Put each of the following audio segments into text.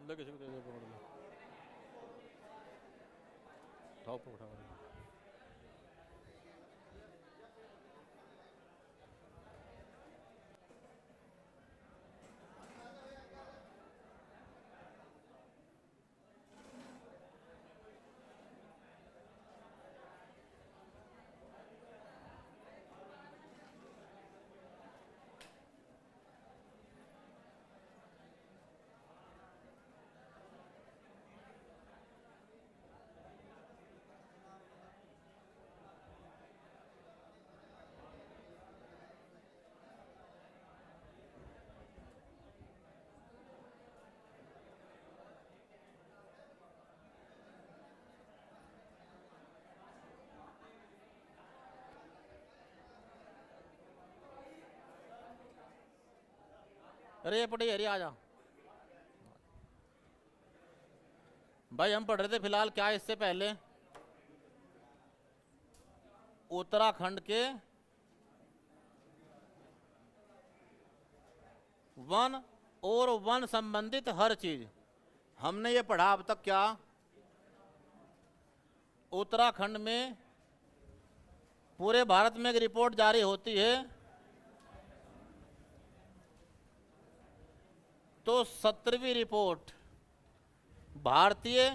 ले किसी को दे दे, पकड़ लो, उठाओ उठाओ। अरे ये पढ़िए, अरे आ जा भाई। हम पढ़ रहे थे फिलहाल क्या इससे पहले उत्तराखंड के वन और वन संबंधित हर चीज हमने ये पढ़ा अब तक। क्या उत्तराखंड में पूरे भारत में एक रिपोर्ट जारी होती है तो 17वीं रिपोर्ट भारतीय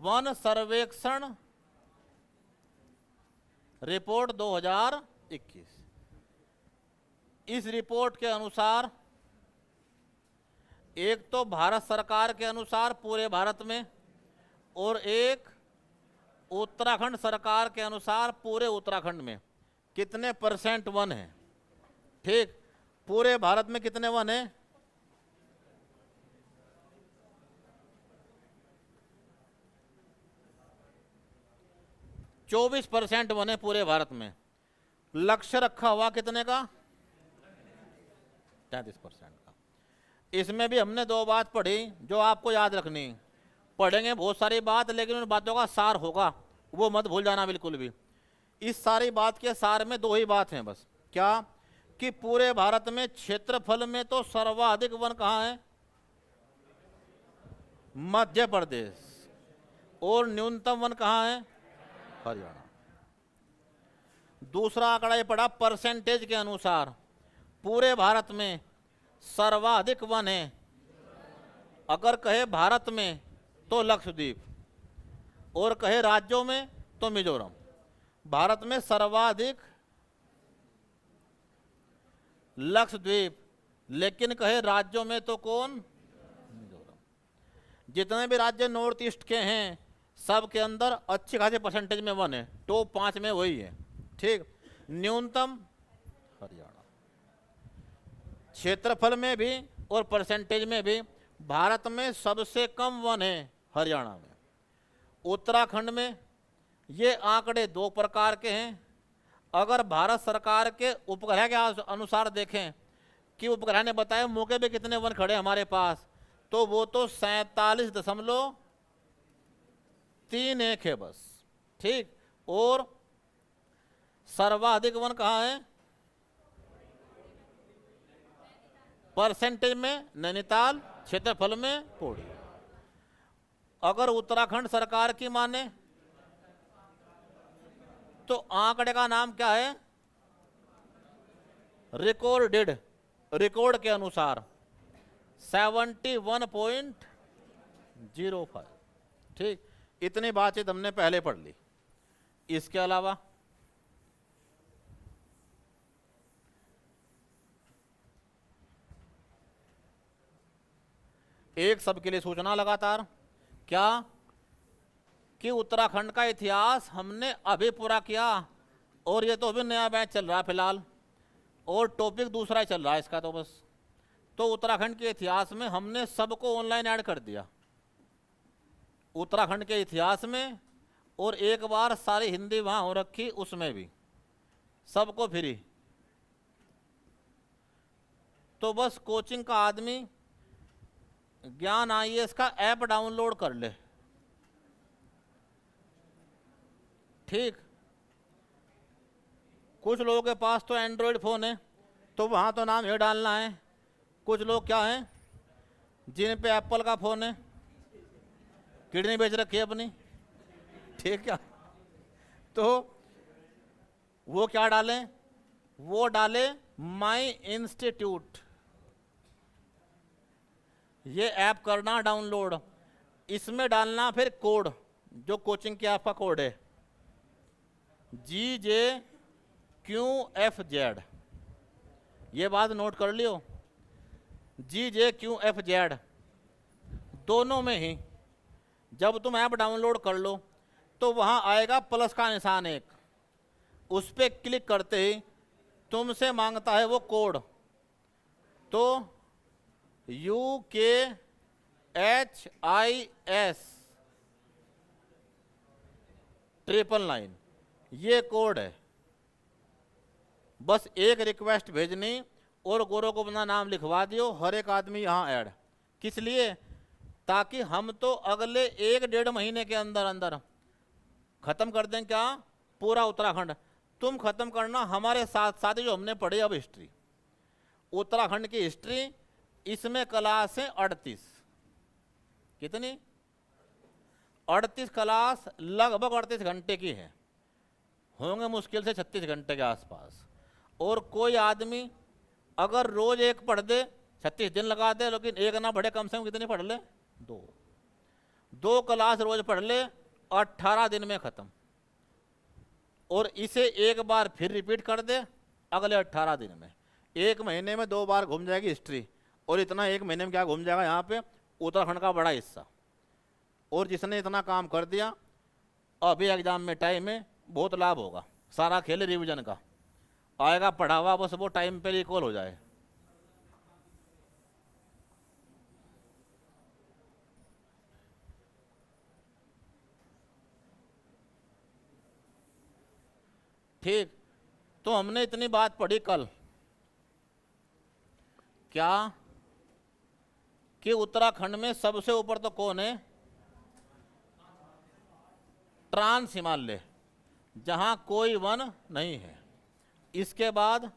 वन सर्वेक्षण रिपोर्ट 2021। इस रिपोर्ट के अनुसार एक तो भारत सरकार के अनुसार पूरे भारत में और एक उत्तराखंड सरकार के अनुसार पूरे उत्तराखंड में कितने % वन है। ठीक, पूरे भारत में कितने वन है? 24% वन है पूरे भारत में। लक्ष्य रखा हुआ कितने का? 33% का। इसमें भी हमने 2 बात पढ़ी जो आपको याद रखनी। पढ़ेंगे बहुत सारी बात, लेकिन उन बातों का सार होगा, वो मत भूल जाना बिल्कुल भी। इस सारी बात के सार में 2 ही बात हैं बस। क्या? कि पूरे भारत में क्षेत्रफल में तो सर्वाधिक वन कहाँ है? मध्य प्रदेश। और न्यूनतम वन कहाँ है? हरियाणा। दूसरा आंकड़ा ये पड़ा परसेंटेज के अनुसार पूरे भारत में सर्वाधिक वन है। अगर कहे भारत में तो लक्षद्वीप, और कहे राज्यों में तो मिजोरम। भारत में सर्वाधिक लक्षद्वीप, लेकिन कहे राज्यों में तो कौन? मिजोरम। जितने भी राज्य नॉर्थ ईस्ट के हैं सब के अंदर अच्छे खासे परसेंटेज में वन है। टॉप 5 में वही है। ठीक, न्यूनतम हरियाणा। क्षेत्रफल में भी और परसेंटेज में भी भारत में सबसे कम वन है हरियाणा में। उत्तराखंड में ये आंकड़े 2 प्रकार के हैं। अगर भारत सरकार के उपग्रह के अनुसार देखें कि उपग्रह ने बताया मौके पे कितने वन खड़े हमारे पास, तो वो तो 47.31 है बस। ठीक, और सर्वाधिक वन कहाँ है? परसेंटेज में नैनीताल, क्षेत्रफल में पौड़ी। अगर उत्तराखंड सरकार की माने तो आंकड़े का नाम क्या है? रिकॉर्डेड, रिकॉर्ड के अनुसार 71.05। ठीक, इतनी बातचीत हमने पहले पढ़ ली। इसके अलावा एक सबके लिए सूचना लगातार। क्या? कि उत्तराखंड का इतिहास हमने अभी पूरा किया, और ये तो अभी नया बैच चल रहा है फिलहाल, और टॉपिक दूसरा ही चल रहा है इसका। तो बस तो उत्तराखंड के इतिहास में हमने सबको ऑनलाइन ऐड कर दिया उत्तराखंड के इतिहास में, और एक बार सारी हिंदी वहाँ हो रखी उसमें भी, सबको फ्री। तो बस कोचिंग का आदमी ज्ञान IAS का ऐप डाउनलोड कर ले। ठीक, कुछ लोगों के पास तो एंड्रॉयड फ़ोन है तो वहाँ तो नाम ये डालना है। कुछ लोग क्या हैं, जिन पे एप्पल का फोन है, किडनी बेच रखी है अपनी, ठीक है। तो वो क्या डालें, वो डाले माई इंस्टीट्यूट, ये ऐप करना डाउनलोड, इसमें डालना फिर कोड, जो कोचिंग के ऐप का कोड है GJQFZ, ये बात नोट कर लियो, GJQFZ। दोनों में ही जब तुम ऐप डाउनलोड कर लो तो वहां आएगा प्लस का निशान एक, उस पर क्लिक करते ही तुमसे मांगता है वो कोड, तो UKHIS999, ये कोड है। बस एक रिक्वेस्ट भेजनी और गोरो को अपना नाम लिखवा दियो, हर एक आदमी यहाँ ऐड। किस लिए? ताकि हम तो अगले 1-1.5 महीने के अंदर अंदर खत्म कर दें क्या, पूरा उत्तराखंड। तुम खत्म करना हमारे साथ साथ जो हमने पढ़ी अब हिस्ट्री, उत्तराखंड की हिस्ट्री, इसमें क्लास है 38। कितनी? 38 क्लास, लगभग 38 घंटे की है, होंगे मुश्किल से 36 घंटे के आसपास। और कोई आदमी अगर रोज एक पढ़ दे, 36 दिन लगा दे, लेकिन एक ना पढ़े, कम से कम कितनी पढ़ ले? 2 क्लास रोज पढ़ ले, 18 दिन में खत्म। और इसे एक बार फिर रिपीट कर दे अगले 18 दिन में, 1 महीने में 2 बार घूम जाएगी हिस्ट्री। और इतना 1 महीने में क्या घूम जाएगा यहाँ पे, उत्तराखंड का बड़ा हिस्सा। और जिसने इतना काम कर दिया, अभी एग्जाम में टाइम है, बहुत लाभ होगा। सारा खेल रिवीजन का आएगा पढ़ा हुआ, बस वो टाइम पे रिकॉल हो जाए। ठीक, तो हमने इतनी बात पढ़ी कल, क्या कि उत्तराखंड में सबसे ऊपर तो कौन है? ट्रांस हिमालय, जहां कोई वन नहीं है। इसके बाद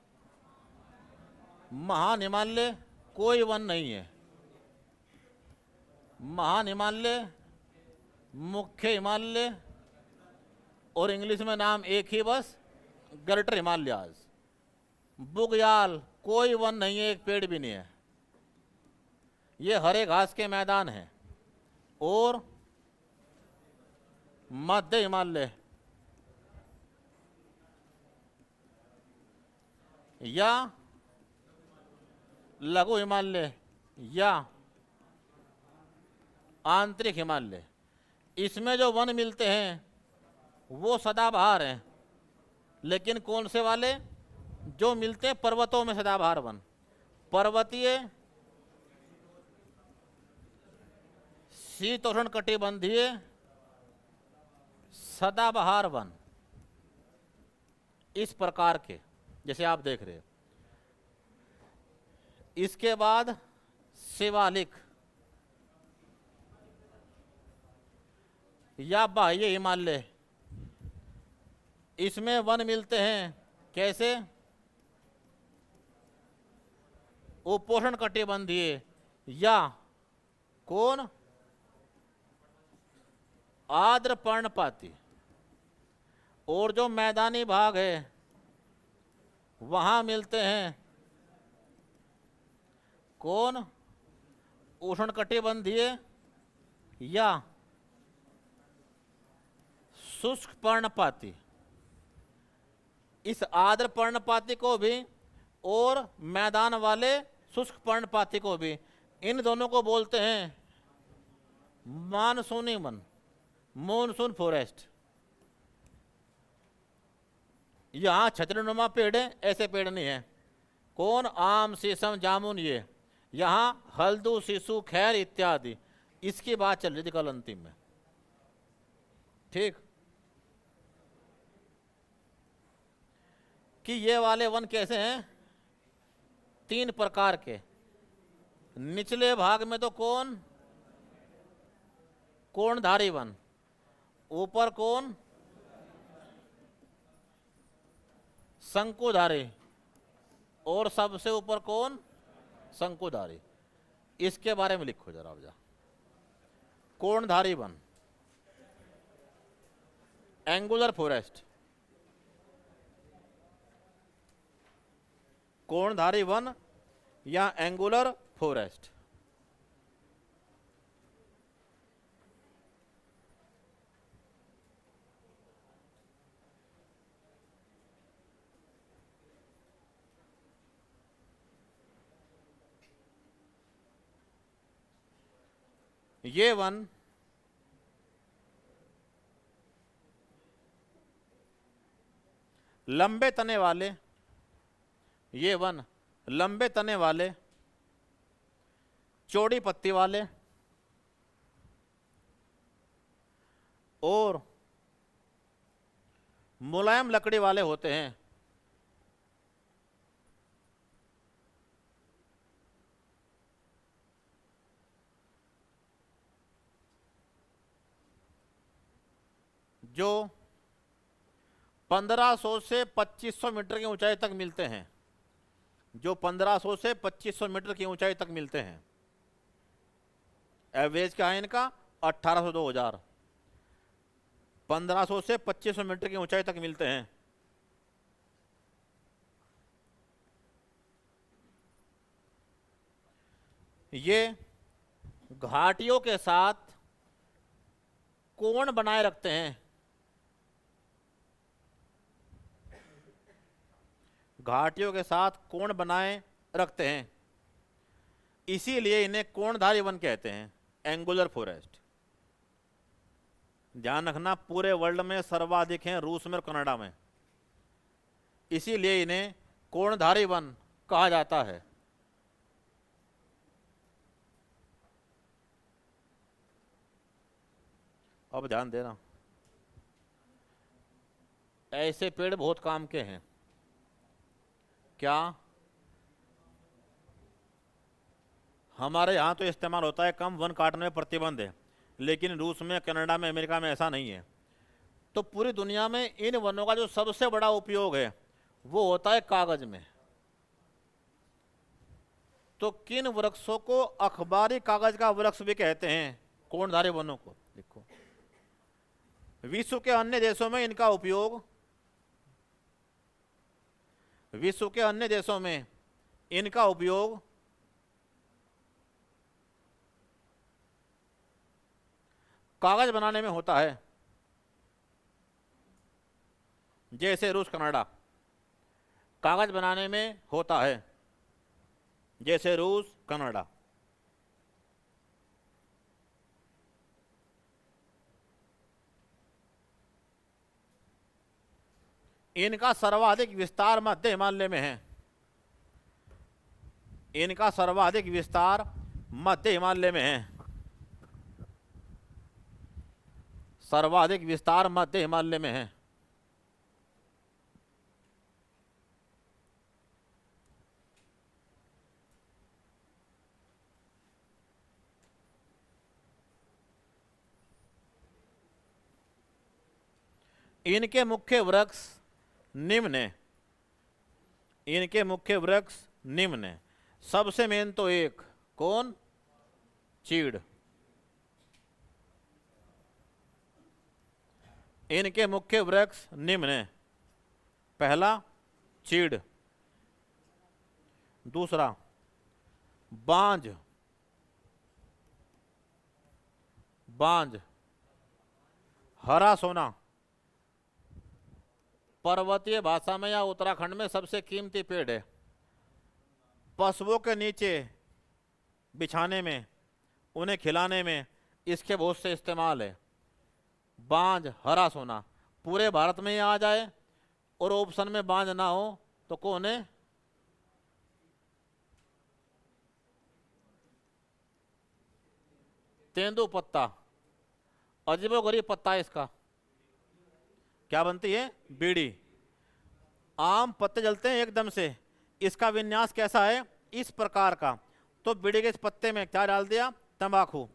महान हिमालय, कोई वन नहीं है। महान हिमालय, मुख्य हिमालय, और इंग्लिश में नाम एक ही बस, ग्रेटर हिमालयाज। बुग्याल, कोई वन नहीं है, एक पेड़ भी नहीं है, ये हरे घास के मैदान हैं। और मध्य हिमालय या लघु हिमालय या आंतरिक हिमालय, इसमें जो वन मिलते हैं वो सदाबहार हैं। लेकिन कौन से वाले? जो मिलते हैं पर्वतों में सदाबहार वन, पर्वतीय, शीतोष्ण कटिबंधीय सदाबहार वन, इस प्रकार के जैसे आप देख रहे हो। इसके बाद शिवालिक या बाह्य हिमालय, इसमें वन मिलते हैं कैसे? उपोष्ण कटिबंधीय या कौन? आर्द्र पर्णपाती। और जो मैदानी भाग है वहां मिलते हैं कौन? उष्ण कटिबंधीय या शुष्क पर्णपाती। इस आर्द्र पर्णपाती को भी और मैदान वाले शुष्क पर्णपाती को भी, इन दोनों को बोलते हैं मानसूनी वन, मॉनसून फॉरेस्ट। यहां छतरीनुमा पेड़ है, ऐसे पेड़ नहीं है। कौन? आम, शीशम, जामुन, ये। यहां हल्दू, शीशु, खैर इत्यादि। इसकी बात चल रही थी कल अंतिम में, ठीक, कि ये वाले वन कैसे हैं? 3 प्रकार के। निचले भाग में तो कौन? कोणधारी वन। ऊपर कौन? शंकुधारी। और सबसे ऊपर कौन? शंकुधारी। इसके बारे में लिखो जरा आप जा। कोणधारी वन, एंगुलर फॉरेस्ट, कोणधारी वन या एंगुलर फॉरेस्ट। ये वन लंबे तने वाले, ये वन लंबे तने वाले, चौड़ी पत्ती वाले और मुलायम लकड़ी वाले होते हैं। जो 1500 से 2500 मीटर की ऊंचाई तक मिलते हैं, जो 1500 से 2500 मीटर की ऊंचाई तक मिलते हैं। एवरेज क्या है इनका? 1800 2000, 1500 से 2500 मीटर की ऊंचाई तक मिलते हैं। ये घाटियों के साथ कोण बनाए रखते हैं, घाटियों के साथ कोण बनाए रखते हैं, इसीलिए इन्हें कोणधारी वन कहते हैं, एंगुलर फॉरेस्ट। ध्यान रखना, पूरे वर्ल्ड में सर्वाधिक हैं रूस में और कनाडा में, इसीलिए इन्हें कोणधारी वन कहा जाता है। अब ध्यान देना, ऐसे पेड़ बहुत काम के हैं। क्या? हमारे यहाँ तो इस्तेमाल होता है कम, वन काटने में प्रतिबंध है, लेकिन रूस में, कनाडा में, अमेरिका में ऐसा नहीं है। तो पूरी दुनिया में इन वनों का जो सबसे बड़ा उपयोग है वो होता है कागज में। तो किन वृक्षों को अखबारी कागज का वृक्ष भी कहते हैं? कोणधारी वनों को। देखो, विश्व के अन्य देशों में इनका उपयोग, विश्व के अन्य देशों में इनका उपयोग कागज बनाने में होता है। जैसे रूस, कनाडा कागज बनाने में होता है, जैसे रूस, कनाडा। इनका सर्वाधिक विस्तार मध्य हिमालय में है, इनका सर्वाधिक विस्तार मध्य हिमालय में है, सर्वाधिक विस्तार मध्य हिमालय में है। इनके मुख्य वृक्ष निम्न है, इनके मुख्य वृक्ष निम्न है। सबसे मेन तो एक, कौन? चीड़। इनके मुख्य वृक्ष निम्न है। पहला चीड़, दूसरा बांज, बांज, हरा सोना। पर्वतीय भाषा में या उत्तराखंड में सबसे कीमती पेड़ है। पशुओं के नीचे बिछाने में, उन्हें खिलाने में इसके बहुत से इस्तेमाल है। बांज, हरा सोना पूरे भारत में ही आ जाए और ऑप्शन में बांज ना हो तो कौन है? तेंदुपत्ता। अजीबोगरीब पत्ता है इसका। क्या बनती है? बीड़ी। आम पत्ते जलते हैं एकदम से, इसका विन्यास कैसा है? इस प्रकार का। तो बीड़ी के इस पत्ते में क्या डाल दिया? तंबाकू,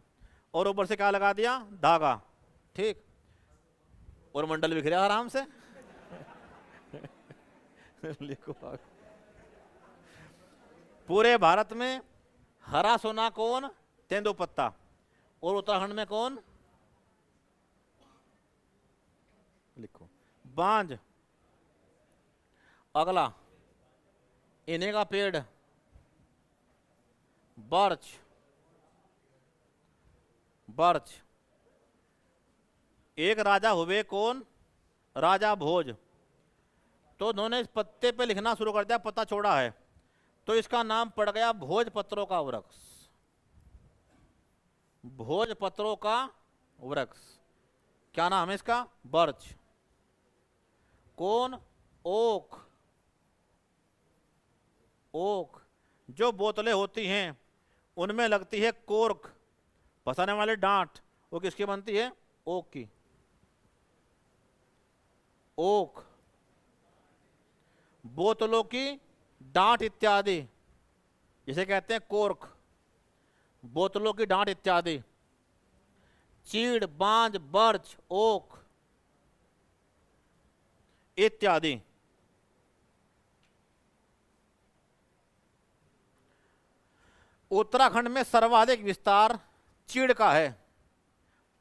और ऊपर से क्या लगा दिया? धागा। ठीक, और मंडल बिखरे आराम से। लिखो। पूरे भारत में हरा सोना कौन? तेंदुपत्ता। और उत्तराखंड में कौन? लिखो बांज। अगला इन्हें का पेड़ बर्च। बर्च। एक राजा हुए कौन? राजा भोज। तो उन्होंने इस पत्ते पे लिखना शुरू कर दिया, पत्ता छोड़ा है, तो इसका नाम पड़ गया भोजपत्रों का वृक्ष। भोजपत्रों का वृक्ष। क्या नाम है इसका? बर्च। कौन? ओक। ओक। जो बोतलें होती हैं उनमें लगती है कोर्क, फंसाने वाली डांट, वो किसकी बनती है? ओक की। ओक। बोतलों की डांट इत्यादि जिसे कहते हैं कोर्क, बोतलों की डांट इत्यादि। चीड़, बांज, बर्च, ओक इत्यादि। उत्तराखंड में सर्वाधिक विस्तार चीड़ का है।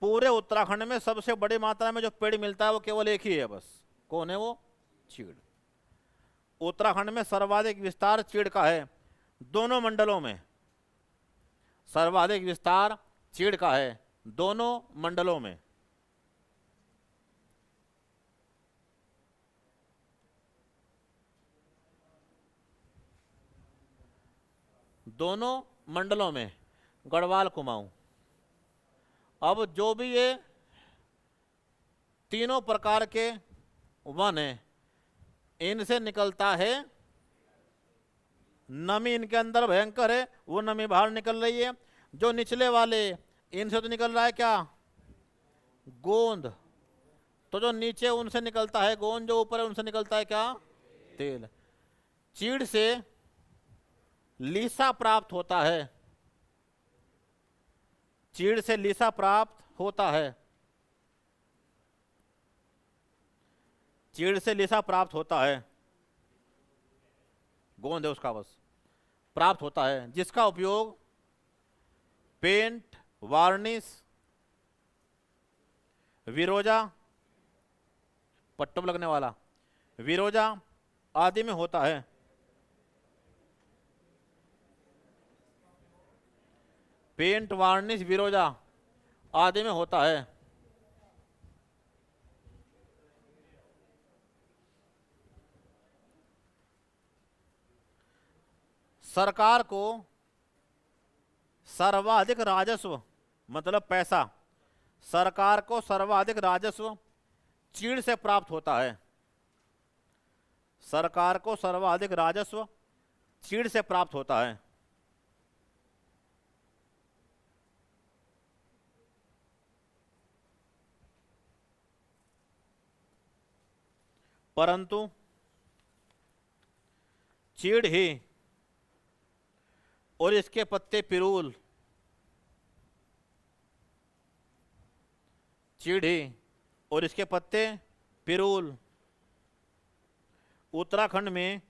पूरे उत्तराखंड में सबसे बड़ी मात्रा में जो पेड़ मिलता है वो केवल एक ही है बस। कौन है वो? चीड़। उत्तराखंड में सर्वाधिक विस्तार चीड़ का है, दोनों मंडलों में। सर्वाधिक विस्तार चीड़ का है दोनों मंडलों में। दोनों मंडलों में, गढ़वाल कुमाऊं। अब जो भी ये तीनों प्रकार के वन है, इनसे निकलता है नमी, इनके अंदर भयंकर है, वो नमी बाहर निकल रही है। जो निचले वाले, इनसे तो निकल रहा है क्या? गोंद। तो जो नीचे उनसे निकलता है गोंद, जो ऊपर है उनसे निकलता है क्या? तेल। चीड़ से लीसा प्राप्त होता है। चीड़ से लीसा प्राप्त होता है। चीड़ से लीसा प्राप्त होता है, गोंद है उसका बस, प्राप्त होता है, जिसका उपयोग पेंट, वार्निश, विरोजा, पट्टों पर लगने वाला विरोजा आदि में होता है। पेंट, वार्निश, विरोजा आदि में होता है। सरकार को सर्वाधिक राजस्व, मतलब पैसा, सरकार को सर्वाधिक राजस्व चीड़ से प्राप्त होता है। सरकार को सर्वाधिक राजस्व चीड़ से प्राप्त होता है। परंतु चीड़ ही और इसके पत्ते पिरूल, चीड़ ही और इसके पत्ते पिरूल उत्तराखंड में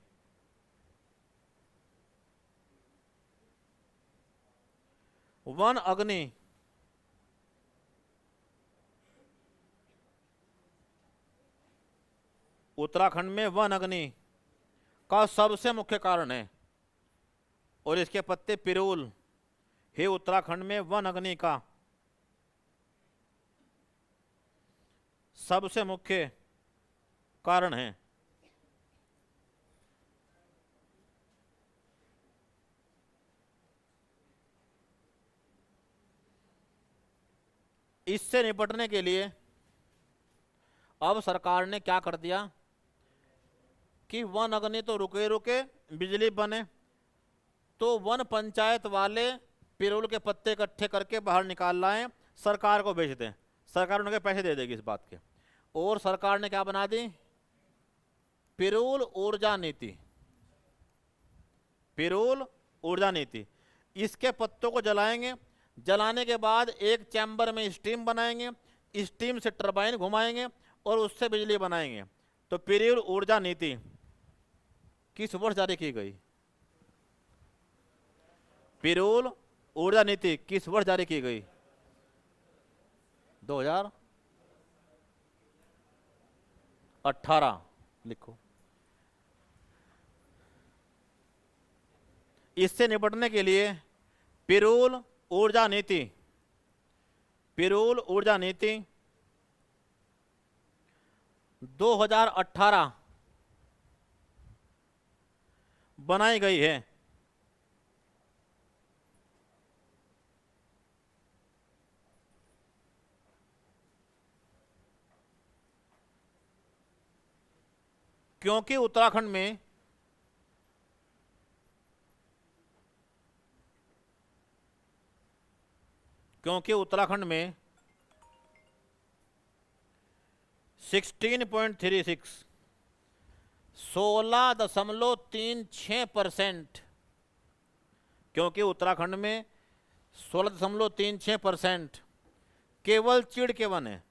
वन अग्नि उत्तराखंड में वन अग्नि का सबसे मुख्य कारण है। और इसके पत्ते पिरूल हे उत्तराखंड में वन अग्नि का सबसे मुख्य कारण है। इससे निपटने के लिए अब सरकार ने क्या कर दिया कि वन अग्नि तो रुके रुके बिजली बने, तो वन पंचायत वाले पिरूल के पत्ते इकट्ठे करके बाहर निकाल लाएं, सरकार को बेच दें, सरकार उनके पैसे दे देगी इस बात के। और सरकार ने क्या बना दी? पिरूल ऊर्जा नीति। पिरूल ऊर्जा नीति। इसके पत्तों को जलाएंगे, जलाने के बाद एक चैम्बर में स्टीम बनाएंगे, स्टीम से टरबाइन घुमाएंगे और उससे बिजली बनाएंगे। तो पिरूल ऊर्जा नीति किस वर्ष जारी की गई? पिरूल ऊर्जा नीति किस वर्ष जारी की गई? 2018 लिखो। इससे निपटने के लिए पिरूल ऊर्जा नीति, पिरूल ऊर्जा नीति 2018 बनाई गई है। क्योंकि उत्तराखंड में क्योंकि उत्तराखंड में 16.36 16.36%, क्योंकि उत्तराखंड में 16.36% केवल चीड़ के वन है।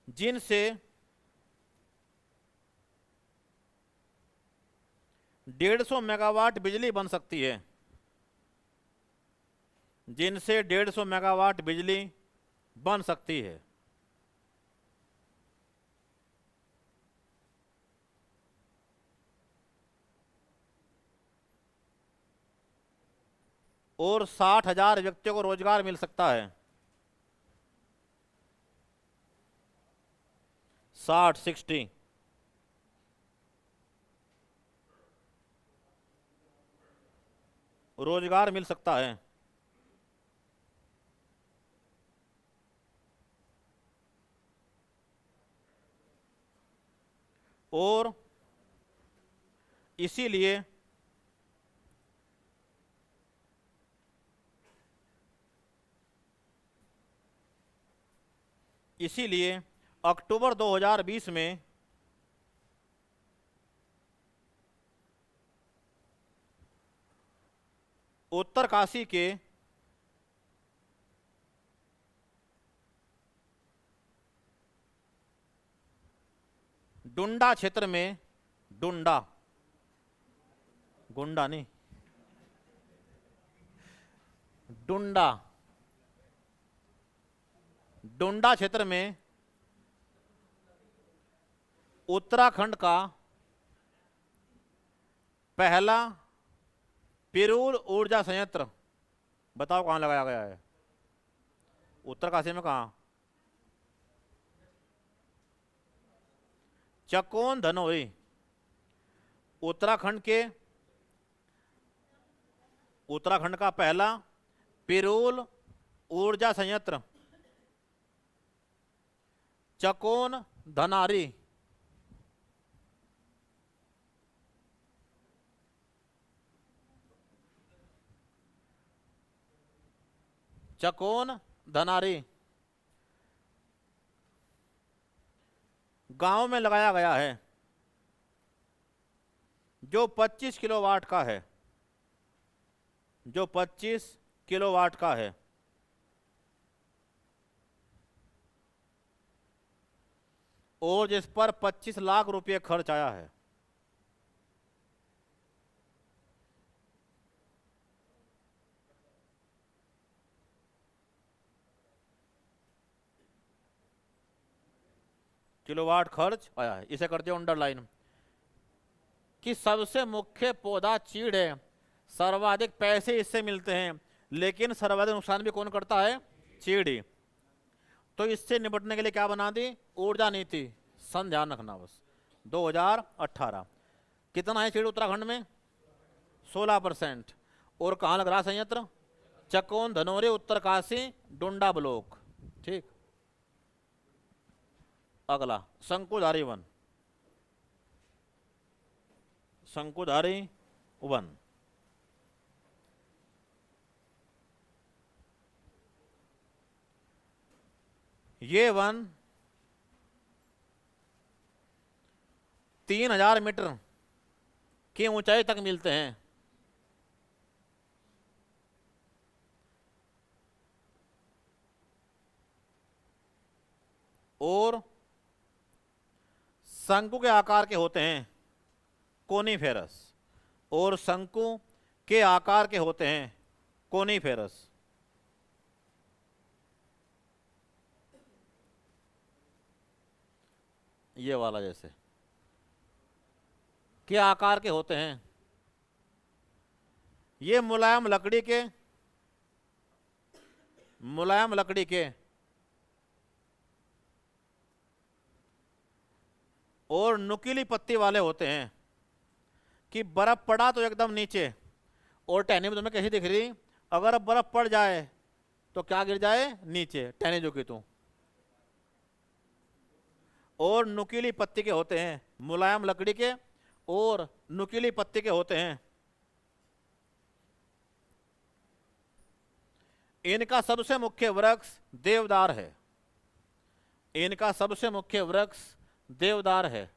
जिनसे 150 मेगावाट बिजली बन सकती है, जिनसे 150 मेगावाट बिजली बन सकती है। और 60,000 व्यक्तियों को रोजगार मिल सकता है। 60 रोजगार मिल सकता है। और इसीलिए अक्टूबर 2020 में उत्तरकाशी के डुंडा क्षेत्र में, डुंडा, गुंडा नहीं, डुंडा, डुंडा क्षेत्र में उत्तराखंड का पहला पिरूल ऊर्जा संयंत्र, बताओ कहां लगाया गया है? उत्तरकाशी में कहां? चकोन धनोरी। उत्तराखंड का पहला पिरूल ऊर्जा संयंत्र चकोन धनारी। चकोन धनारी गांव में लगाया गया है, जो 25 किलोवाट का है, जो 25 किलोवाट का है। और जिस पर 25 लाख रुपए खर्च आया है। किलोवाट खर्च आया है। इसे करते हैं अंडरलाइन कि सबसे मुख्य पौधा चीड़ है, सर्वाधिक पैसे इससे मिलते हैं, लेकिन सर्वाधिक नुकसान भी कौन करता है? चीड़ ही। तो इससे निपटने के लिए क्या बना दी? ऊर्जा नीति। सन ध्यान रखना बस। 2018 कितना है चीड़ उत्तराखंड में? 16%। और कहाँ लग रहा संयंत्र? चकोन धनोरी, उत्तरकाशी, डुंडा ब्लॉक। ठीक। अगला शंकुधारी वन। शंकुधारी वन ये वन 3000 मीटर की ऊंचाई तक मिलते हैं। और शंकु के आकार के होते हैं कोनीफेरस, और शंकु के आकार के होते हैं कोनीफेरस। ये वाला जैसे के आकार के होते हैं, ये मुलायम लकड़ी के और नुकीली पत्ती वाले होते हैं कि बर्फ पड़ा तो एकदम नीचे, और टहनी में तुम्हें कैसी दिख रही, अगर बर्फ पड़ जाए तो क्या गिर जाए, नीचे, टहनी जो की तू। और नुकीली पत्ती के होते हैं, मुलायम लकड़ी के और नुकीली पत्ती के होते हैं। इनका सबसे मुख्य वृक्ष देवदार है, इनका सबसे मुख्य वृक्ष देवदार है।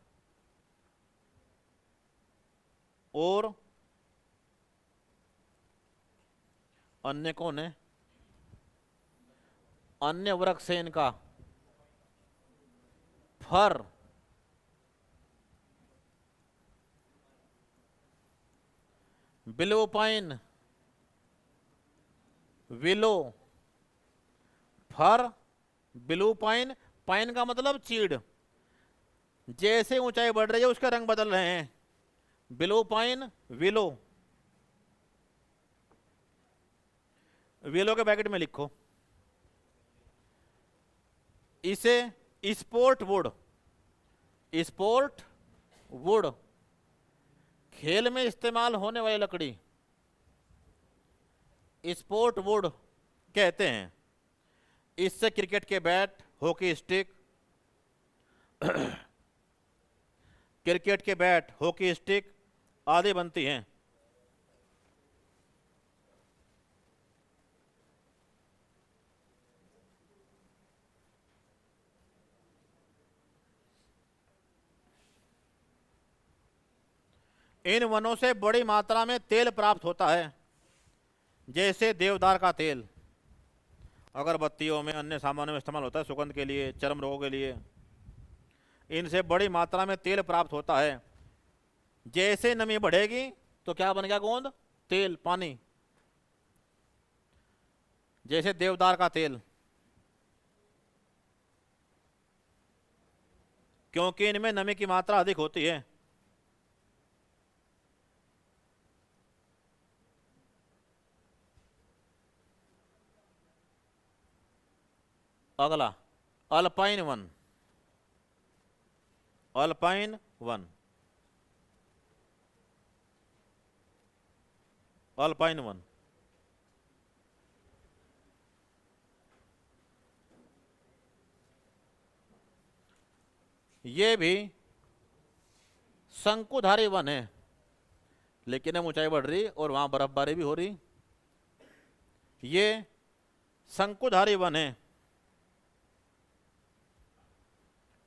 और अन्य कौन है, अन्य वृक्ष है इनका फर, बिलो पाइन, विलो, फर, बिलू पाइन। पाइन का मतलब चीड़, जैसे ऊंचाई बढ़ रही है उसका रंग बदल रहे हैं। बिलो पाइन, विलो, विलो के ब्रैकेट में लिखो। इसे स्पोर्ट वुड, खेल में इस्तेमाल होने वाली लकड़ी स्पोर्ट वुड कहते हैं। इससे क्रिकेट के बैट, हॉकी स्टिक क्रिकेट के बैट, हॉकी स्टिक आदि बनती हैं। इन वनों से बड़ी मात्रा में तेल प्राप्त होता है, जैसे देवदार का तेल अगरबत्तियों में, अन्य सामानों में इस्तेमाल होता है, सुगंध के लिए, चर्म रोगों के लिए। इनसे बड़ी मात्रा में तेल प्राप्त होता है। जैसे नमी बढ़ेगी तो क्या बन गया गोंद, तेल, पानी, जैसे देवदार का तेल। क्योंकि इनमें नमी की मात्रा अधिक होती है। अगला alpine one, alpine one, alpine one. ये भी शंकुधारी वन है, लेकिन अब ऊंचाई बढ़ रही और वहां बर्फबारी भी हो रही। ये शंकुधारी वन है,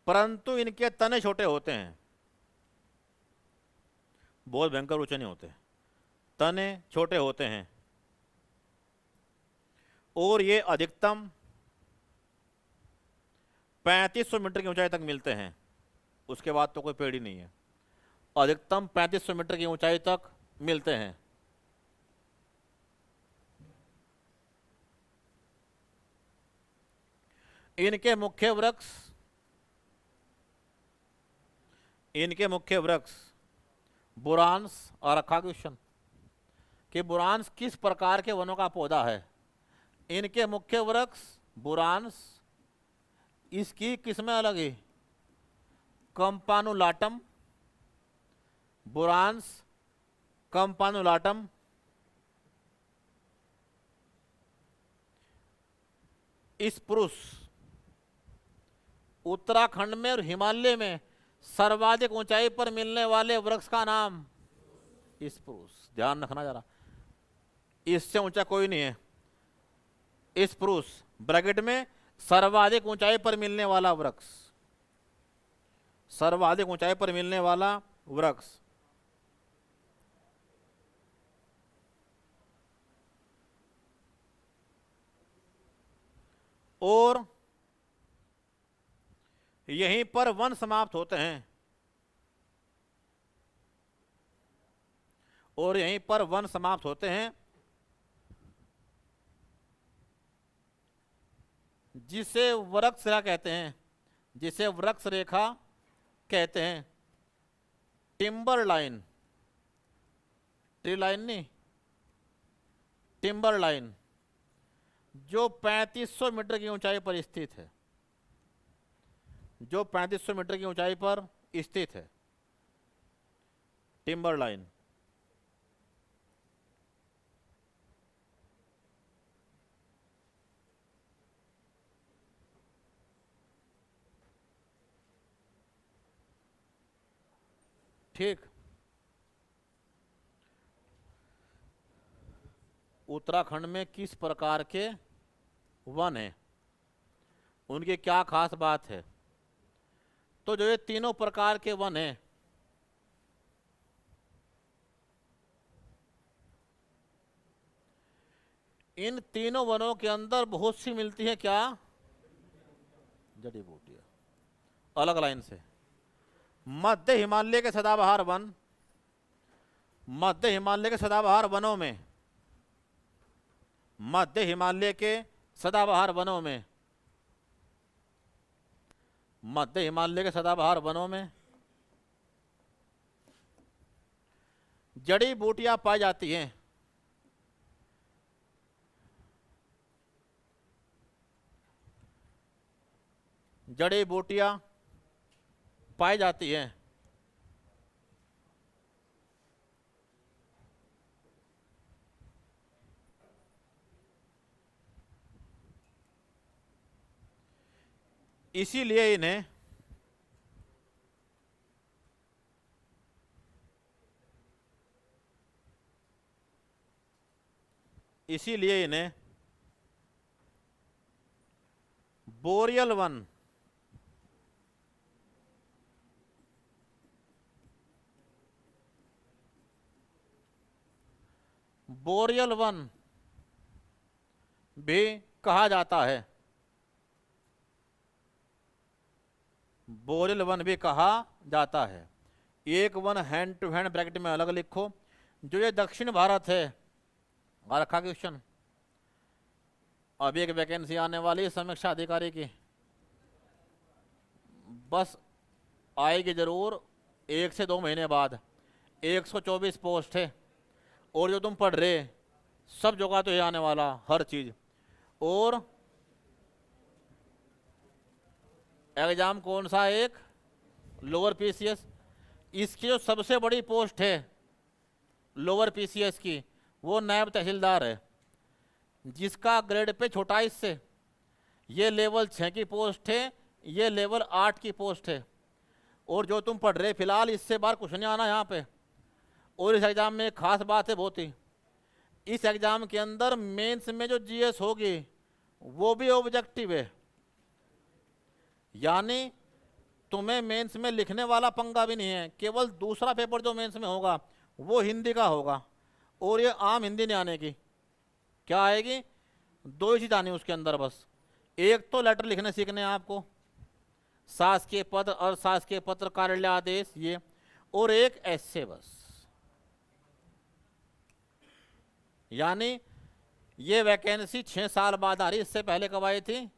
परंतु इनके तने छोटे होते हैं, बहुत भयंकर ऊंचे नहीं होते, तने छोटे होते हैं। और ये अधिकतम 3500 मीटर की ऊंचाई तक मिलते हैं, उसके बाद तो कोई पेड़ ही नहीं है। अधिकतम 3500 मीटर की ऊंचाई तक मिलते हैं। इनके मुख्य वृक्ष बुरांस। और रखा क्वेश्चन कि बुरांस किस प्रकार के वनों का पौधा है। इनके मुख्य वृक्ष बुरांस, इसकी किस्में अलग है, कंपानुलाटम, बुरांस, कंपानुलाटम। स्प्रूस, उत्तराखंड में और हिमालय में सर्वाधिक ऊंचाई पर मिलने वाले वृक्ष का नाम स्प्रूस। ध्यान रखना जरा, इससे ऊंचा कोई नहीं है। स्प्रूस ब्रैकेट में सर्वाधिक ऊंचाई पर मिलने वाला वृक्ष, सर्वाधिक ऊंचाई पर मिलने वाला वृक्ष। और यहीं पर वन समाप्त होते हैं। और यहीं पर वन समाप्त होते हैं, जिसे वृक्ष रेखा कहते हैं, जिसे वृक्ष रेखा कहते हैं। टिम्बर लाइन, ट्री लाइन नहीं, टिम्बर लाइन, जो 3500 मीटर की ऊंचाई पर स्थित है, जो 3500 मीटर की ऊंचाई पर स्थित है, टिम्बर लाइन। ठीक, उत्तराखंड में किस प्रकार के वन हैं, उनकी क्या खास बात है? तो जो ये तीनों प्रकार के वन हैं, इन तीनों वनों के अंदर बहुत सी मिलती है क्या? जड़ी बूटियां, अलग लाइन से। मध्य हिमालय के सदाबहार वन, मध्य हिमालय के सदाबहार वनों में, मध्य हिमालय के सदाबहार वनों में, मध्य हिमालय के सदाबहार वनों में जड़ी बूटियां पाई जाती हैं। जड़ी बूटियां पाई जाती हैं। इसीलिए इन्हें बोरियल वन, बोरियल वन भी कहा जाता है, बोरियल वन भी कहा जाता है। एक one hand two hand bracket में अलग लिखो। जो ये दक्षिण भारत है, रखा क्वेश्चन, अभी एक वैकेंसी आने वाली है समीक्षा अधिकारी की, बस आएगी जरूर 1 से 2 महीने बाद। 124 पोस्ट है, और जो तुम पढ़ रहे सब जगह तो ये आने वाला हर चीज। और एग्जाम कौन सा? एक लोअर पीसीएस। इसकी जो सबसे बड़ी पोस्ट है लोअर पीसीएस की, वो नायब तहसीलदार है, जिसका ग्रेड पे छोटा इससे। ये लेवल 6 की पोस्ट है, ये लेवल 8 की पोस्ट है। और जो तुम पढ़ रहे फिलहाल, इससे बाहर कुछ नहीं आना यहाँ पे। और इस एग्जाम में एक खास बात है बहुत ही, इस एग्जाम के अंदर मेंस में जो जीएस होगी वो भी ऑब्जेक्टिव है, यानी तुम्हें मेंस में लिखने वाला पंगा भी नहीं है। केवल दूसरा पेपर जो मेंस में होगा वो हिंदी का होगा, और ये आम हिंदी नहीं आने की। क्या आएगी? 2 ही चीज आनी उसके अंदर बस। एक तो लेटर लिखने सीखने हैं आपको, शासकीय पद और शासकीय पत्र कार्यालय आदेश ये, और एक ऐसे बस। यानी ये वैकेंसी 6 साल बाद आ रही, इससे पहले कब आई थी?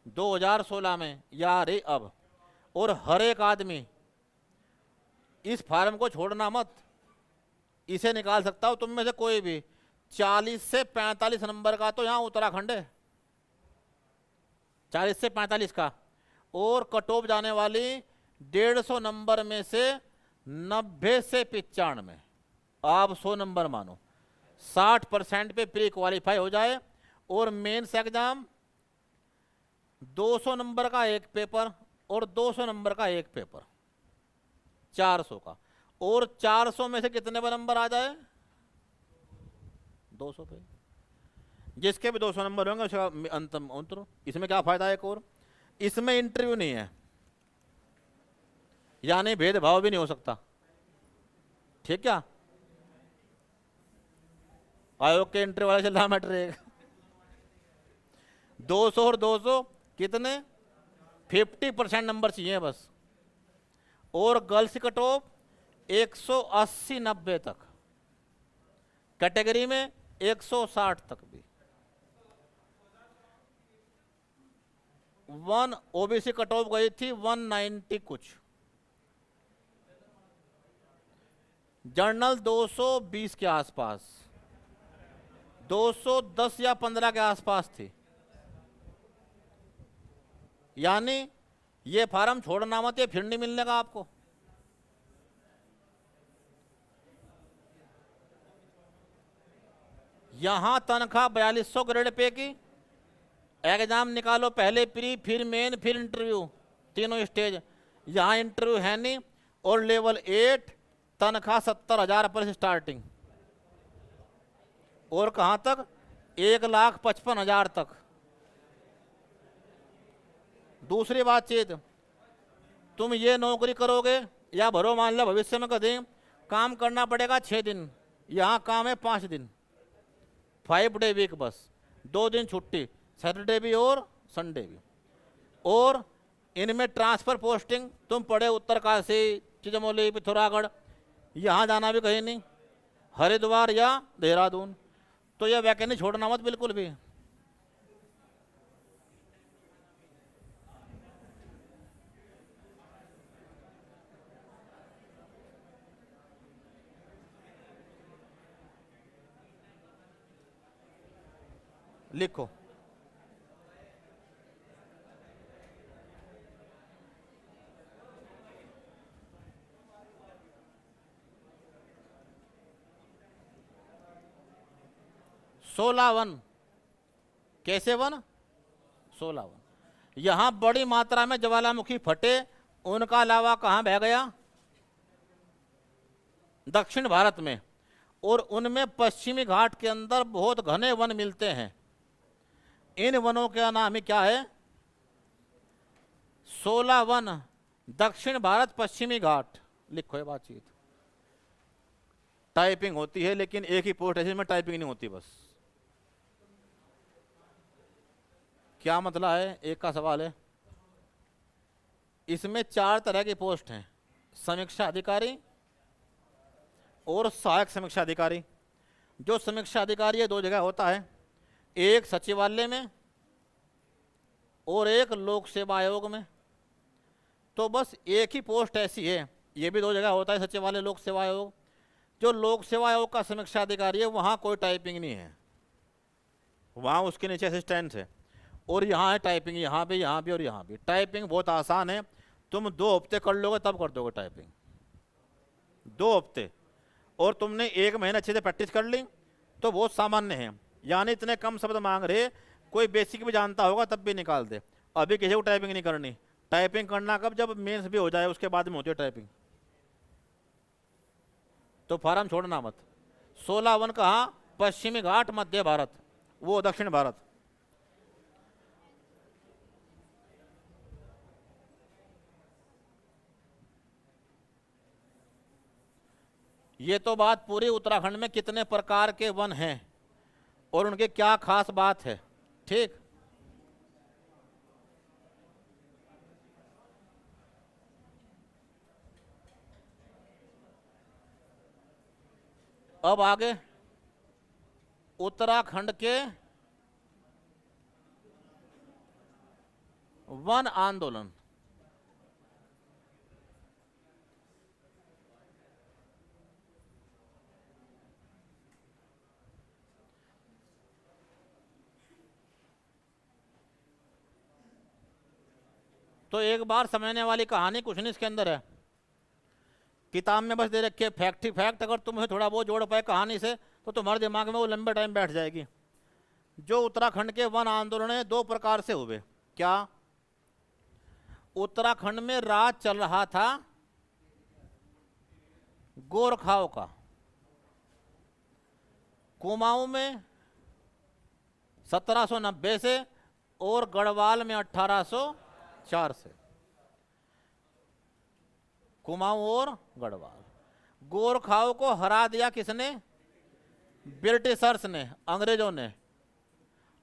2016 में, या आ रही अब। और हर एक आदमी इस फार्म को छोड़ना मत, इसे निकाल सकता हो तुम में से कोई भी। 40 से 45 नंबर का तो यहाँ उत्तराखंड है, 40 से 45 का। और कट ऑफ जाने वाली 150 नंबर में से 90 से 95, आप 100 नंबर मानो, 60% पे प्री क्वालिफाई हो जाए। और मेंस एग्जाम 200 नंबर का एक पेपर और 200 नंबर का एक पेपर, 400 का। और 400 में से कितने पर नंबर आ जाए? 200 पे। जिसके भी 200 नंबर होंगे उसका अंतम उतरो। इसमें क्या फायदा है? एक और, इसमें इंटरव्यू नहीं है, यानी भेदभाव भी नहीं हो सकता। ठीक क्या? आयोग के इंटरव्यू वाला चल रहा मैटर है। 200 और 200 कितने? 50% नंबर चाहिए बस। और गर्ल्स कट ऑफ 180-90 तक, कैटेगरी में 160 तक भी। 1 ओबीसी कट ऑफ गई थी 190 कुछ, जनरल 220 के आसपास, 210 या 15 के आसपास थी। यानी ये फार्म छोड़ना मत, ये फिर नहीं मिलने का आपको। यहां तनख्वाह 4200 ग्रेड पे की, एग्जाम निकालो, पहले प्री फिर मेन फिर इंटरव्यू, तीनों स्टेज। यहां इंटरव्यू है नहीं, और लेवल 8 तनख्वाह 70,000 पर स्टार्टिंग, और कहां तक 1,55,000 तक। दूसरी बातचीत, तुम ये नौकरी करोगे या भरो, मान लो भविष्य में कभी काम करना पड़ेगा 6 दिन, यहां काम है 5 दिन, 5 डे वीक, बस 2 दिन छुट्टी, सैटरडे भी और संडे भी। और इनमें ट्रांसफर पोस्टिंग, तुम पढ़े उत्तरकाशी, चिचमौली, पिथौरागढ़, यहाँ जाना भी कहीं नहीं, हरिद्वार या देहरादून। तो यह वैकेंसी छोड़ना मत बिल्कुल भी। लिखो, सोलह वन। कैसे वन? 16 वन। यहां बड़ी मात्रा में ज्वालामुखी फटे, उनका अलावा कहां बह गया? दक्षिण भारत में, और उनमें पश्चिमी घाट के अंदर बहुत घने वन मिलते हैं। इन वनों का नाम ही क्या है? 16 वन, दक्षिण भारत पश्चिमी घाट। लिखो ये बातचीत। टाइपिंग होती है, लेकिन एक ही पोस्ट है जिसमें टाइपिंग नहीं होती। बस क्या मतलब है? एक का सवाल है। इसमें 4 तरह की पोस्ट हैं, समीक्षा अधिकारी और सहायक समीक्षा अधिकारी। जो समीक्षा अधिकारी है 2 जगह होता है, एक सचिवालय में और एक लोक सेवा आयोग में। तो बस एक ही पोस्ट ऐसी है, ये भी 2 जगह होता है, सचिवालय, लोक सेवा आयोग। जो लोक सेवा आयोग का समीक्षा अधिकारी है वहाँ कोई टाइपिंग नहीं है, वहाँ उसके नीचे असिस्टेंट है। और यहाँ है टाइपिंग, यहाँ भी और यहाँ भी। टाइपिंग बहुत आसान है, तुम 2 हफ्ते कर लोगे तब कर दोगे टाइपिंग, 2 हफ्ते। और तुमने 1 महीना अच्छे से प्रैक्टिस कर ली तो बहुत सामान्य है। यानी इतने कम शब्द मांग रहे, कोई बेसिक भी जानता होगा तब भी निकाल दे। अभी किसी को टाइपिंग नहीं करनी। टाइपिंग करना कब? जब मेंस भी हो जाए, उसके बाद में होती है टाइपिंग। तो फार्म छोड़ना मत। 16 वन कहाँ? पश्चिमी घाट, मध्य भारत, वो दक्षिण भारत। ये तो बात पूरी उत्तराखंड में कितने प्रकार के वन हैं और उनके क्या खास बात है। ठीक, अब आगे उत्तराखंड के वन आंदोलन। तो एक बार समझने वाली कहानी कुछ नहीं इसके अंदर है, किताब में बस दे रखी है फैक्ट ही फैक्ट। अगर तुम थोड़ा बहुत जोड़ पाए कहानी से तो तुम्हारे दिमाग में वो लंबे टाइम बैठ जाएगी। जो उत्तराखंड के वन आंदोलन है 2 प्रकार से हुए। क्या? उत्तराखंड में राज चल रहा था गोरखाओं का, कुमाऊं में 1790 से और गढ़वाल में 1804 से। कुमाऊं और गढ़वाल। गोरखाओं को हरा दिया किसने? ब्रिटिशर्स ने, अंग्रेजों ने।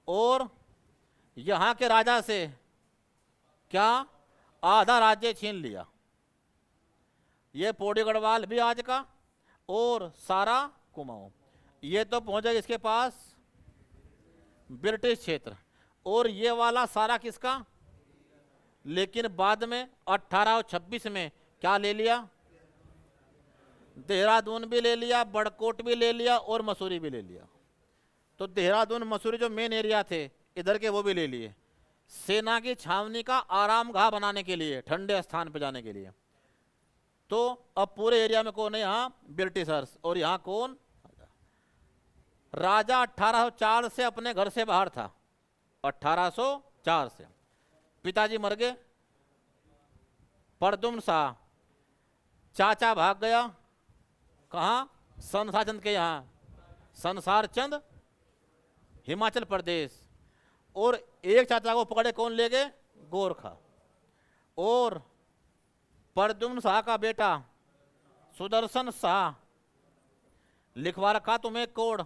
और यहां के राजा से क्या? आधा राज्य छीन लिया। ये पौड़ी गढ़वाल भी आज का और सारा कुमाऊं। ये तो पहुंच जाएगा इसके पास ब्रिटिश क्षेत्र, और ये वाला सारा किसका, लेकिन बाद में 1826 में क्या ले लिया, देहरादून भी ले लिया, बड़कोट भी ले लिया और मसूरी भी ले लिया। तो देहरादून मसूरी जो मेन एरिया थे इधर के वो भी ले लिए, सेना की छावनी का आरामगाह बनाने के लिए, ठंडे स्थान पर जाने के लिए। तो अब पूरे एरिया में कौन है, यहाँ ब्रिटिशर्स, और यहाँ कौन, राजा 1804 से अपने घर से बाहर था, 1804 से। पिताजी मर गए, परदुम्न शाह, चाचा भाग गया कहाँ, संसार चंद के यहाँ, संसार चंद हिमाचल प्रदेश, और एक चाचा को पकड़े कौन ले गए, गोरखा। और परदुम्न शाह का बेटा सुदर्शन शाह, लिखवा रखा तुम्हें कोड,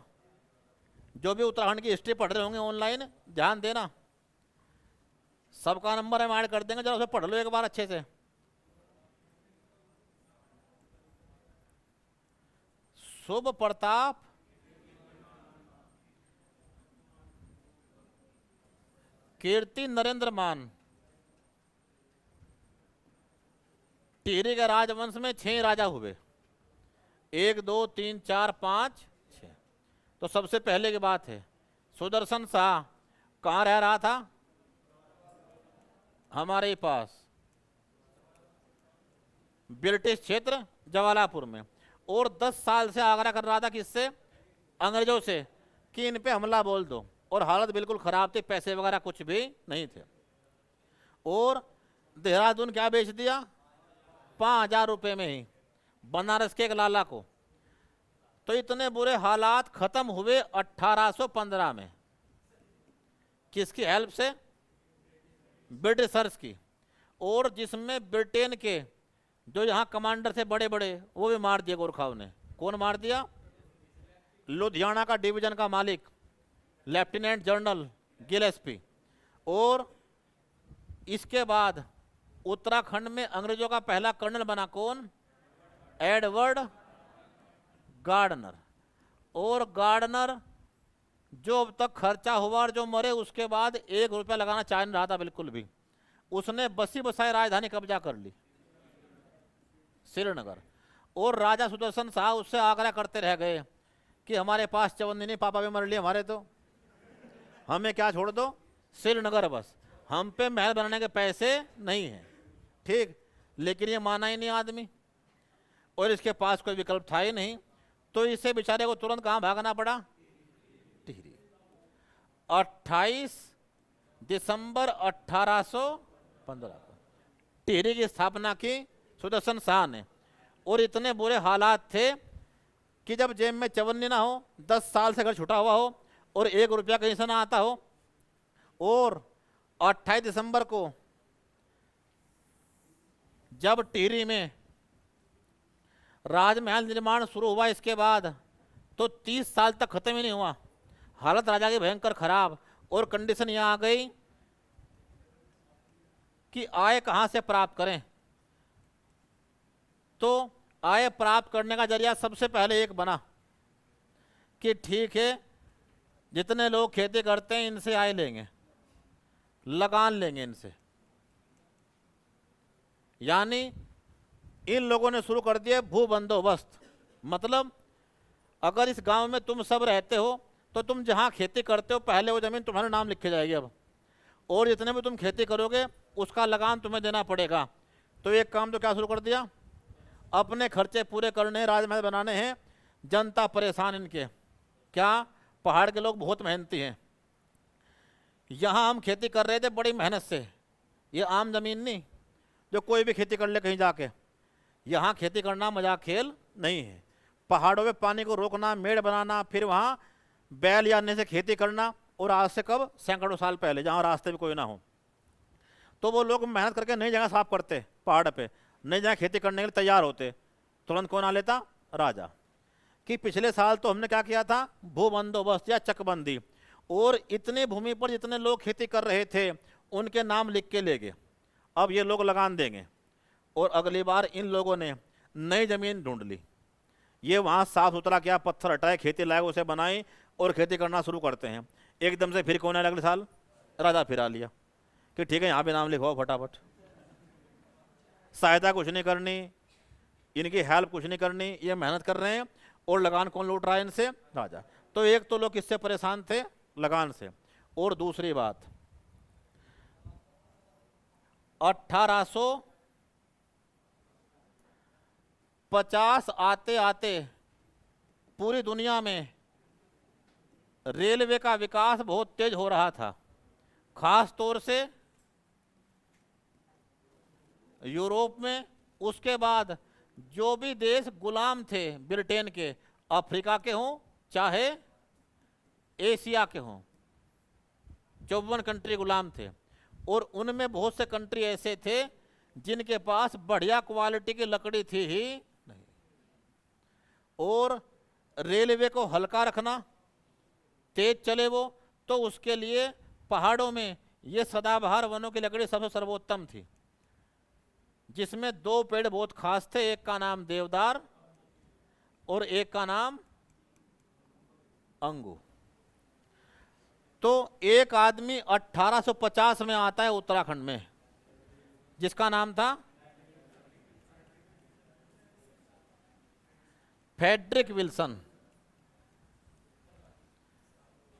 जो भी उत्तराखंड की हिस्ट्री पढ़ रहे होंगे ऑनलाइन ध्यान देना, सबका नंबर हम ऐड कर देंगे, जरा उसे पढ़ लो एक बार अच्छे से। शुभ प्रताप कीर्ति नरेंद्र मान। टिहरी के राजवंश में 6 राजा हुए, 1 2 3 4 5 6। तो सबसे पहले की बात है, सुदर्शन शाह कहाँ रह रहा था, हमारे पास ब्रिटिश क्षेत्र जवालापुर में, और 10 साल से आग्रह कर रहा था किससे, अंग्रेजों से, कि इन पे हमला बोल दो। और हालत बिल्कुल खराब थी, पैसे वगैरह कुछ भी नहीं थे। और देहरादून क्या बेच दिया, 5000 रुपये में ही, बनारस के एक लाला को। तो इतने बुरे हालात खत्म हुए 1815 में, किसकी हेल्प से, ब्रिटिशर्स की। और जिसमें ब्रिटेन के जो यहाँ कमांडर थे बड़े बड़े, वो भी मार दिए गोरखाओं ने। कौन मार दिया, लुधियाना का डिवीजन का मालिक लेफ्टिनेंट जनरल गिलेस्पी। और इसके बाद उत्तराखंड में अंग्रेजों का पहला कर्नल बना कौन, एडवर्ड गार्डनर। और गार्डनर जो अब तक खर्चा हुआ और जो मरे, उसके बाद 1 रुपया लगाना चाह नहीं रहा था बिल्कुल भी। उसने बसी बसाई राजधानी कब्जा कर ली, श्रीनगर। और राजा सुदर्शन शाह उससे आग्रह करते रह गए कि हमारे पास चवन्नी नहीं, पापा भी मर लिए हमारे, तो हमें क्या छोड़ दो, श्रीनगर बस, हम पे महल बनाने के पैसे नहीं हैं, ठीक। लेकिन ये माना ही नहीं आदमी, और इसके पास कोई विकल्प था ही नहीं। तो इसे बेचारे को तुरंत कहाँ भागना पड़ा, टिहरी। 28 दिसंबर 1815 को टिहरी की स्थापना की सुदर्शन शाह ने। और इतने बुरे हालात थे कि जब जेब में चवन्नी ना हो, 10 साल से घर छुटा हुआ हो, और 1 रुपया कहीं से ना आता हो। और 28 दिसंबर को जब टिहरी में राजमहल निर्माण शुरू हुआ, इसके बाद तो 30 साल तक खत्म ही नहीं हुआ। हालत राजा की भयंकर खराब, और कंडीशन यहां आ गई कि आय कहां से प्राप्त करें। तो आय प्राप्त करने का जरिया सबसे पहले एक बना कि ठीक है, जितने लोग खेती करते हैं इनसे आय लेंगे, लगान लेंगे इनसे। यानी इन लोगों ने शुरू कर दिया भू बंदोबस्त। मतलब अगर इस गांव में तुम सब रहते हो तो तुम जहां खेती करते हो पहले वो जमीन तुम्हारे नाम लिखी जाएगी अब, और जितने भी तुम खेती करोगे उसका लगान तुम्हें देना पड़ेगा। तो एक काम तो क्या शुरू कर दिया, अपने खर्चे पूरे करने हैं, राजमहल बनाने हैं, जनता परेशान इनके। क्या, पहाड़ के लोग बहुत मेहनती हैं। यहाँ हम खेती कर रहे थे बड़ी मेहनत से, ये आम जमीन नहीं जो कोई भी खेती कर ले कहीं जाके। यहाँ खेती करना मजाक खेल नहीं है। पहाड़ों में पानी को रोकना, मेड़ बनाना, फिर वहाँ बैल या अन्य से खेती करना। और आज से कब, सैकड़ों साल पहले, जहाँ रास्ते में कोई ना हो। तो वो लोग मेहनत करके नई जगह साफ करते, पहाड़ पे नई जगह खेती करने के लिए तैयार होते। तुरंत कौन आ लेता, राजा। कि पिछले साल तो हमने क्या किया था, भू बंदोबस्त या चकबंदी, और इतनी भूमि पर जितने लोग खेती कर रहे थे उनके नाम लिख के ले गए। अब ये लोग लगान देंगे। और अगली बार इन लोगों ने नई जमीन ढूंढ ली। ये वहाँ साफ सुथरा क्या पत्थर हटाए, खेती लायक उसे बनाई और खेती करना शुरू करते हैं। एकदम से फिर कौन है अगले साल? राजा फिरा लिया कि ठीक है यहाँ पे नाम लिखवाओ फटाफट। सहायता कुछ नहीं करनी, इनकी हेल्प कुछ नहीं करनी, ये मेहनत कर रहे हैं और लगान कौन लूट रहा है इनसे? राजा। तो एक तो लोग किससे परेशान थे? लगान से। और दूसरी बात, 1850 आते आते पूरी दुनिया में रेलवे का विकास बहुत तेज हो रहा था, खास तौर से यूरोप में। उसके बाद जो भी देश गुलाम थे ब्रिटेन के, अफ्रीका के हों चाहे एशिया के हों, 54 कंट्री गुलाम थे। और उनमें बहुत से कंट्री ऐसे थे जिनके पास बढ़िया क्वालिटी की लकड़ी थी ही नहीं। और रेलवे को हल्का रखना, तेज चले वो, तो उसके लिए पहाड़ों में ये सदाबहार वनों की लकड़ी सबसे सर्वोत्तम थी, जिसमें दो पेड़ बहुत खास थे, एक का नाम देवदार और एक का नाम अंगू। तो एक आदमी 1850 में आता है उत्तराखंड में, जिसका नाम था फ्रेडरिक विल्सन।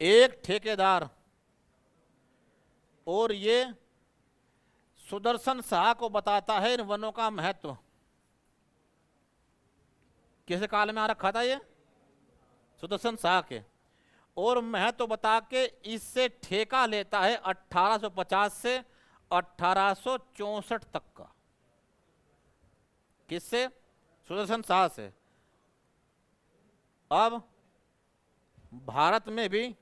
एक ठेकेदार, और ये सुदर्शन शाह को बताता है इन वनों का महत्व। किस काल में आ रखा था ये? सुदर्शन शाह के। और महत्व बता के इससे ठेका लेता है 1850 से 1864 तक का। किससे? सुदर्शन शाह से। अब भारत में भी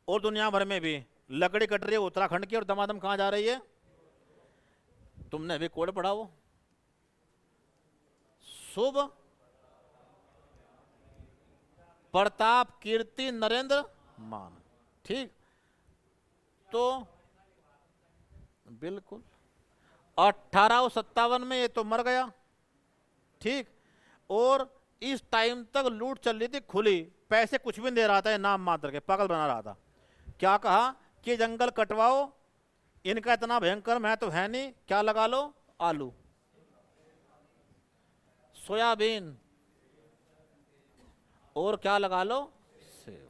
और दुनिया भर में भी लकड़ी कट रही है उत्तराखंड की, और दमादम कहां जा रही है? तुमने अभी कोड पढ़ा वो, शुभ प्रताप कीर्ति नरेंद्र मान। ठीक, तो बिल्कुल 1857 में ये तो मर गया। ठीक, और इस टाइम तक लूट चल रही थी खुली, पैसे कुछ भी नहीं दे रहा था, नाम मात्र के, पागल बना रहा था। क्या कहा कि जंगल कटवाओ, इनका इतना भयंकर महत्व है नहीं, क्या लगा लो? आलू, सोयाबीन, और क्या लगा लो? सेब।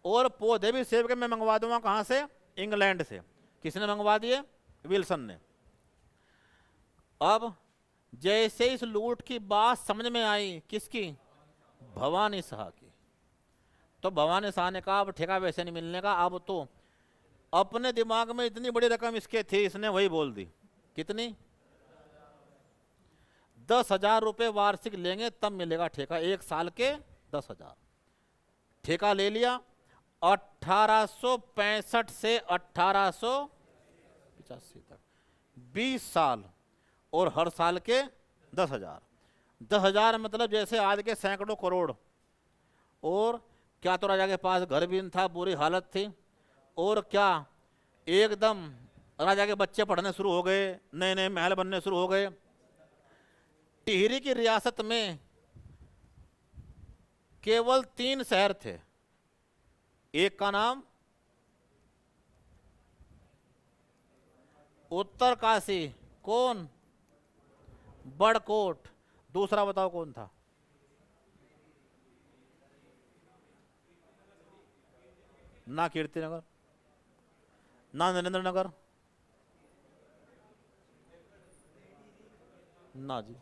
और पौधे भी सेब के मैं मंगवा दूंगा, कहां से? इंग्लैंड से। किसने मंगवा दिए? विल्सन ने। अब जैसे इस लूट की बात समझ में आई, किसकी? भवानी शाह की। तो भवानी शाह ने कहा अब ठेका वैसे नहीं मिलने का, अब तो अपने दिमाग में इतनी बड़ी रकम इसके थी, इसने वही बोल दी। कितनी? 10,000 रुपये वार्षिक लेंगे तब मिलेगा ठेका, एक साल के 10,000। ठेका ले लिया। 1865 से 1885 तक 20 साल, और हर साल के 10,000। 10,000 मतलब जैसे आज के सैकड़ों करोड़। और क्या तो राजा के पास घर भी था, बुरी हालत थी। और क्या एकदम राजा के बच्चे पढ़ने शुरू हो गए, नए नए महल बनने शुरू हो गए। टिहरी की रियासत में केवल 3 शहर थे। एक का नाम उत्तर काशी, कौन? बड़कोट। दूसरा बताओ कौन था? ना कीर्तिनगर, ना नरेंद्र नगर, ना जी।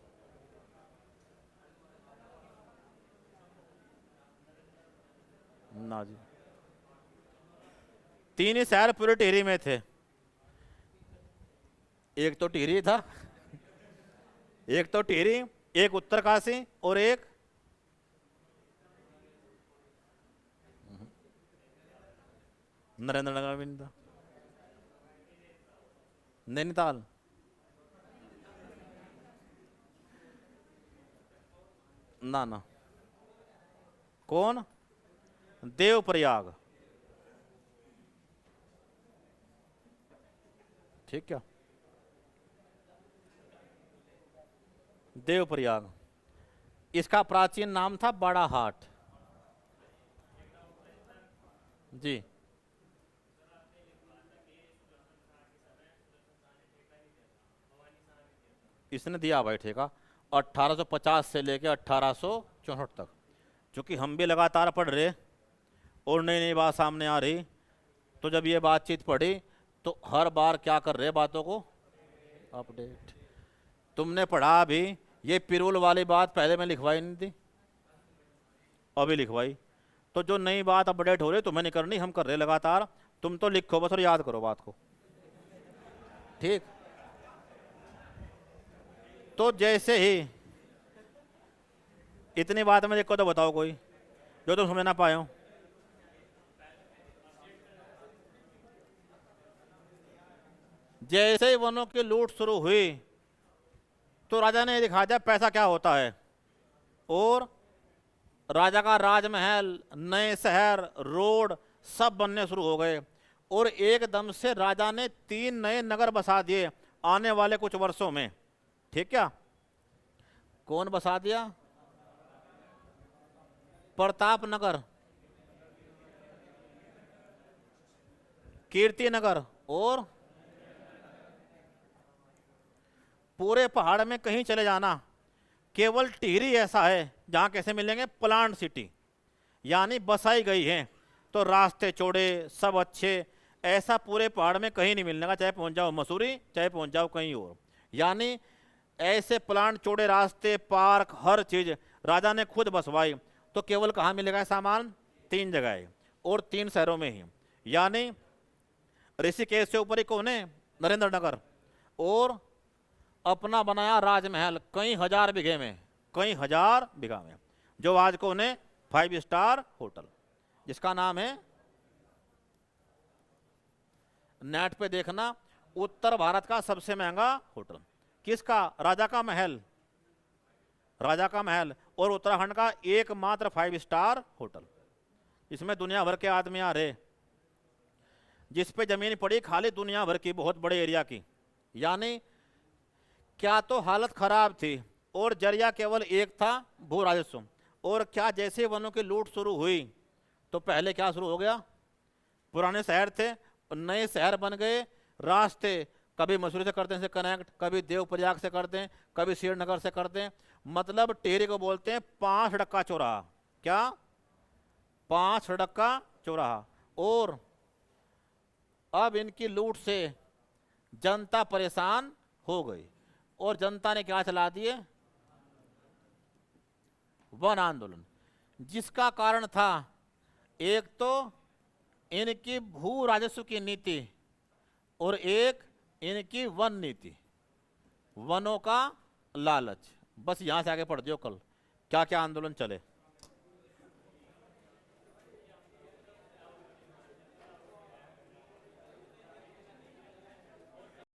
ना जी, 3 ही शहर पूरे टिहरी में थे। एक तो टिहरी था, एक तो टिहरी, एक उत्तरकाशी, और एक नरेंद्र नगर भी नहीं था। नैनीताल, ना ना। कौन? देवप्रयाग। ठीक, क्या? देवप्रयाग। इसका प्राचीन नाम था बड़ा हाट जी। इसने दिया भाई ठेका 1850 से लेके 1864 तक। चूंकि हम भी लगातार पढ़ रहे और नई नई बात सामने आ रही, तो जब ये बातचीत पढ़ी तो हर बार क्या कर रहे बातों को अपडेट। तुमने पढ़ा भी, ये पिरुल वाली बात पहले मैं लिखवाई नहीं थी, अभी लिखवाई। तो जो नई बात अपडेट हो रही तुम्हें नहीं करनी, हम कर रहे लगातार। तुम तो लिखो बस और याद करो बात को, ठीक। तो जैसे ही इतनी बात में देखो तो बताओ कोई जो तुम समझ ना पाए हो। जैसे ही वनों की लूट शुरू हुई तो राजा ने दिखा दिया पैसा क्या होता है, और राजा का राजमहल, नए शहर, रोड सब बनने शुरू हो गए। और एकदम से राजा ने 3 नए नगर बसा दिए आने वाले कुछ वर्षों में, ठीक क्या। कौन बसा दिया? प्रताप नगर, कीर्ति नगर, और पूरे पहाड़ में कहीं चले जाना, केवल टिहरी ऐसा है जहां कैसे मिलेंगे प्लांट सिटी, यानी बसाई गई है। तो रास्ते चौड़े, सब अच्छे, ऐसा पूरे पहाड़ में कहीं नहीं मिलने का, चाहे पहुंच जाओ मसूरी, चाहे पहुंच जाओ कहीं और। यानी ऐसे प्लांट, चौड़े रास्ते, पार्क, हर चीज राजा ने खुद बसवाई। तो केवल कहाँ मिलेगा सामान? 3 जगह, और 3 शहरों में ही। यानी ऋषिकेश से ऊपर ही कौन है? नरेंद्र नगर। और अपना बनाया राजमहल कई हजार बीघे में, कई हजार बीघा में, जो आज कौन है? 5 स्टार होटल, जिसका नाम है, नेट पे देखना, उत्तर भारत का सबसे महंगा होटल। किसका? राजा का महल, राजा का महल। और उत्तराखंड का एकमात्र 5 स्टार होटल, इसमें दुनिया भर के आदमी आ रहे, जिस पे जमीन पड़ी खाली दुनिया भर की, बहुत बड़े एरिया की। यानी क्या तो हालत खराब थी, और जरिया केवल एक था, भू राजस्व। और क्या जैसे वनों की लूट शुरू हुई तो पहले क्या शुरू हो गया? पुराने शहर थे, नए शहर बन गए, रास्ते कभी मसूरी से करते हैं कनेक्ट, कभी देवप्रयाग से करते हैं, कभी श्रीनगर से करते हैं। मतलब टिहरी को बोलते हैं 5 सड़क चौराहा। क्या? 5 सड़क चौराहा। और अब इनकी लूट से जनता परेशान हो गई, और जनता ने क्या चला दिए? वन आंदोलन, जिसका कारण था एक तो इनकी भू राजस्व की नीति, और एक इनकी वन नीति, वनों का लालच। बस यहां से आगे पढ़ दियो कल क्या क्या आंदोलन चले।